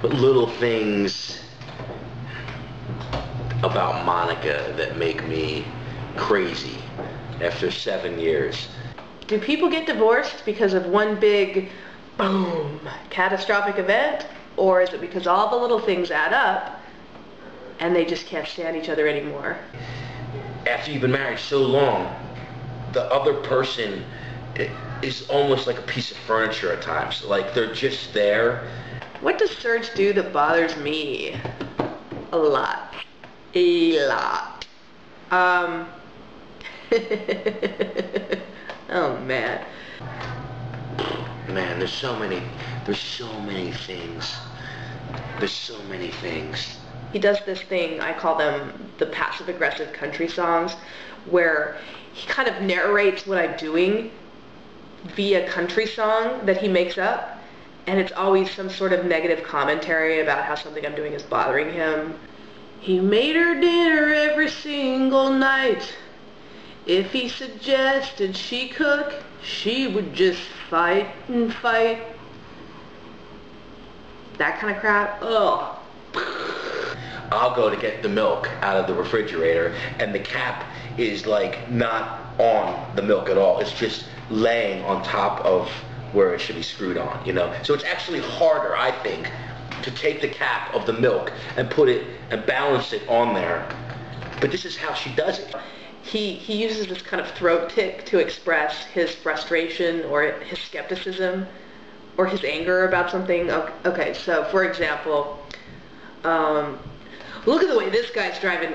But little things about Monica that make me crazy after 7 years. Do people get divorced because of one big, boom, catastrophic event? Or is it because all the little things add up and they just can't stand each other anymore? After you've been married so long, the other person is almost like a piece of furniture at times. Like, they're just there. What does Serge do that bothers me? A lot. A lot. Oh, man. Man, there's so many things. There's so many things. He does this thing, I call them the passive-aggressive country songs, where he kind of narrates what I'm doing via country song that he makes up, and it's always some sort of negative commentary about how something I'm doing is bothering him. He made her dinner every single night. If he suggested she cook, she would just fight and fight. That kind of crap. Ugh. I'll go to get the milk out of the refrigerator, and the cap is like not on the milk at all. It's just laying on top of where it should be screwed on, you know? So it's actually harder, I think, to take the cap of the milk and put it and balance it on there. But this is how she does it. He uses this kind of throat tick to express his frustration or his skepticism or his anger about something. Okay, so for example, look at the way this guy's driving.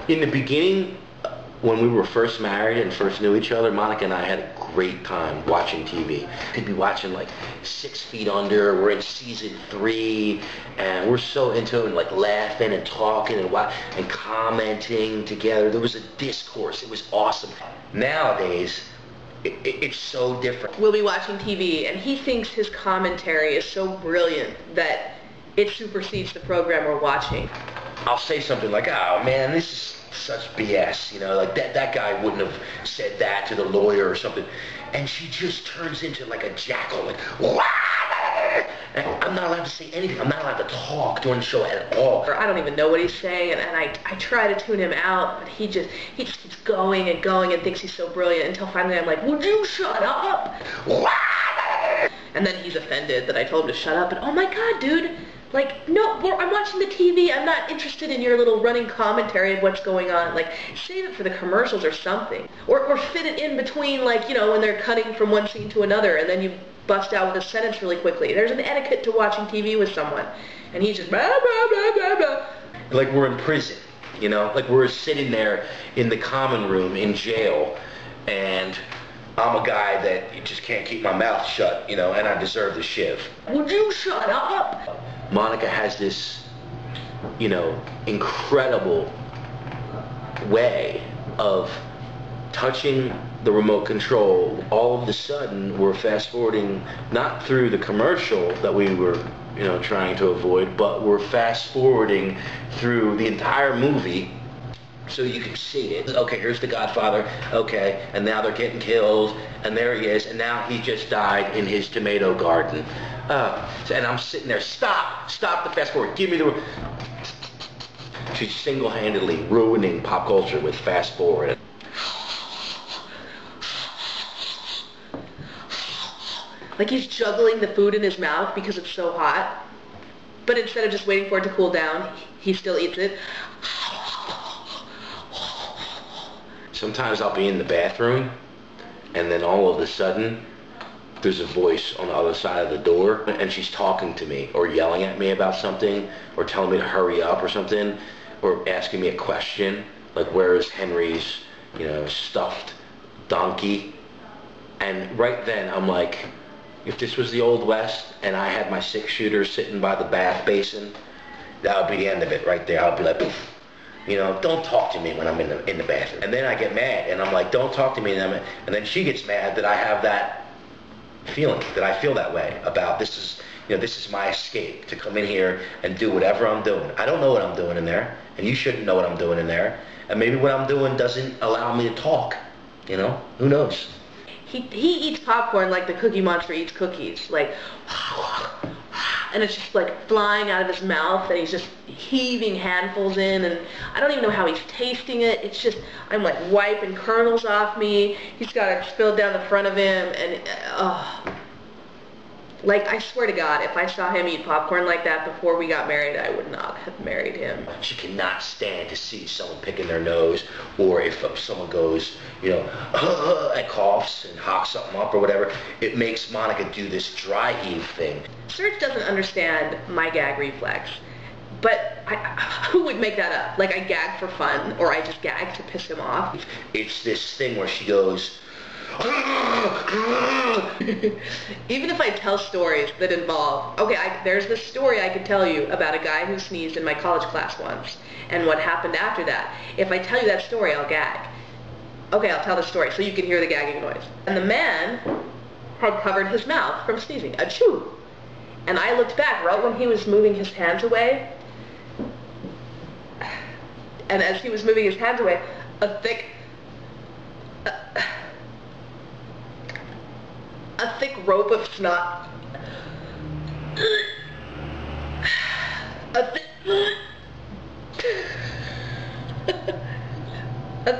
In the beginning, when we were first married and first knew each other, Monica and I had a great time watching TV. We'd be watching like 6 Feet Under. We're in season 3, and we're so into it, and like laughing and talking and commenting together. There was a discourse. It was awesome. Nowadays, it's so different. We'll be watching TV, and he thinks his commentary is so brilliant that it supersedes the program we're watching. I'll say something like, "Oh man, this is such BS," you know, like that guy wouldn't have said that to the lawyer or something. And she just turns into like a jackal, like, wah! And I'm not allowed to say anything. I'm not allowed to talk during the show at all. I don't even know what he's saying, and I try to tune him out, but he just keeps going and going and thinks he's so brilliant until finally I'm like, would you shut up? Wah! And then he's offended that I told him to shut up, and oh my god, dude. Like, no, I'm watching the TV. I'm not interested in your little running commentary of what's going on. Like, save it for the commercials or something. Or fit it in between, like, you know, when they're cutting from one scene to another, and then you bust out with a sentence really quickly. There's an etiquette to watching TV with someone. And he's just blah, blah, blah, blah, blah. Like we're in prison, you know? Like we're sitting there in the common room in jail, and I'm a guy that just can't keep my mouth shut, you know, and I deserve the shiv. Would you shut up? Monica has this, you know, incredible way of touching the remote control. All of a sudden, we're fast forwarding not through the commercial that we were, you know, trying to avoid, but we're fast forwarding through the entire movie. So you can see it. Okay, here's the Godfather. Okay, and now they're getting killed, and there he is, and now he just died in his tomato garden. And I'm sitting there. Stop the fast forward. Give me the. She's single-handedly ruining pop culture with fast forward. Like he's juggling the food in his mouth because it's so hot. But instead of just waiting for it to cool down, he still eats it. Sometimes I'll be in the bathroom, and then all of a sudden, there's a voice on the other side of the door, and she's talking to me, or yelling at me about something, or telling me to hurry up or something, or asking me a question, like where is Henry's, you know, stuffed donkey? And right then, I'm like, if this was the Old West, and I had my 6-shooter sitting by the bath basin, that would be the end of it right there. I'd be like, poof. You know, don't talk to me when I'm in the bathroom. And then I get mad, and I'm like, don't talk to me. And then she gets mad that I have that feeling, that I feel that way about this is, you know, this is my escape, to come in here and do whatever I'm doing. I don't know what I'm doing in there, and you shouldn't know what I'm doing in there. And maybe what I'm doing doesn't allow me to talk, you know? Who knows? he eats popcorn like the Cookie Monster eats cookies, like, and it's just like flying out of his mouth, and he's just heaving handfuls in, and I don't even know how he's tasting it. It's just, I'm like wiping kernels off me. He's got it spilled down the front of him, and like, I swear to God, if I saw him eat popcorn like that before we got married, I would not have married him. She cannot stand to see someone picking their nose, or if someone goes, you know, and coughs and hawks something up or whatever, it makes Monica do this dry heave thing. Serge doesn't understand my gag reflex, but who would make that up? Like, I gag for fun, or I just gag to piss him off. It's this thing where she goes, even if I tell stories that involve, okay, there's this story I could tell you about a guy who sneezed in my college class once, and what happened after that. If I tell you that story, I'll gag. Okay, I'll tell the story so you can hear the gagging noise. And the man had covered his mouth from sneezing. Achoo! And I looked back right when he was moving his hands away, and as he was moving his hands away, a thick rope of snot. A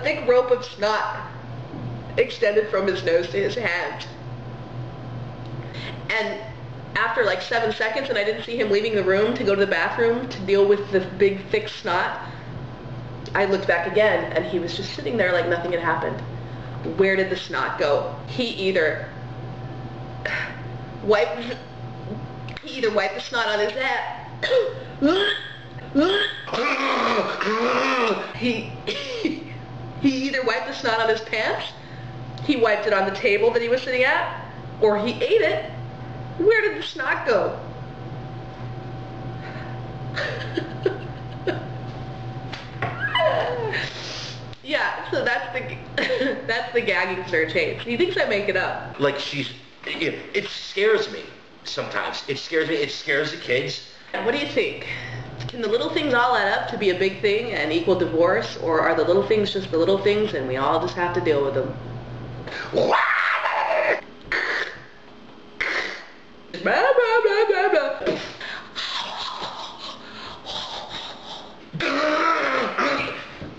thick rope of snot extended from his nose to his hands. And after like 7 seconds, and I didn't see him leaving the room to go to the bathroom to deal with the big thick snot, I looked back again, and he was just sitting there like nothing had happened. Where did the snot go? He either wiped the snot on his hat. He either wiped the snot on his pants, he wiped it on the table that he was sitting at, or he ate it. Where did the snot go? Yeah, so that's the gagging Serge hates. He thinks I make it up. like it scares me sometimes. It scares me. It scares the kids. What do you think? Can the little things all add up to be a big thing and equal divorce, or are the little things just the little things and we all just have to deal with them?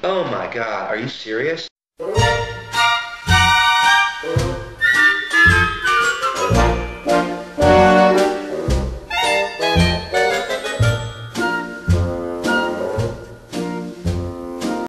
Oh my God, are you serious?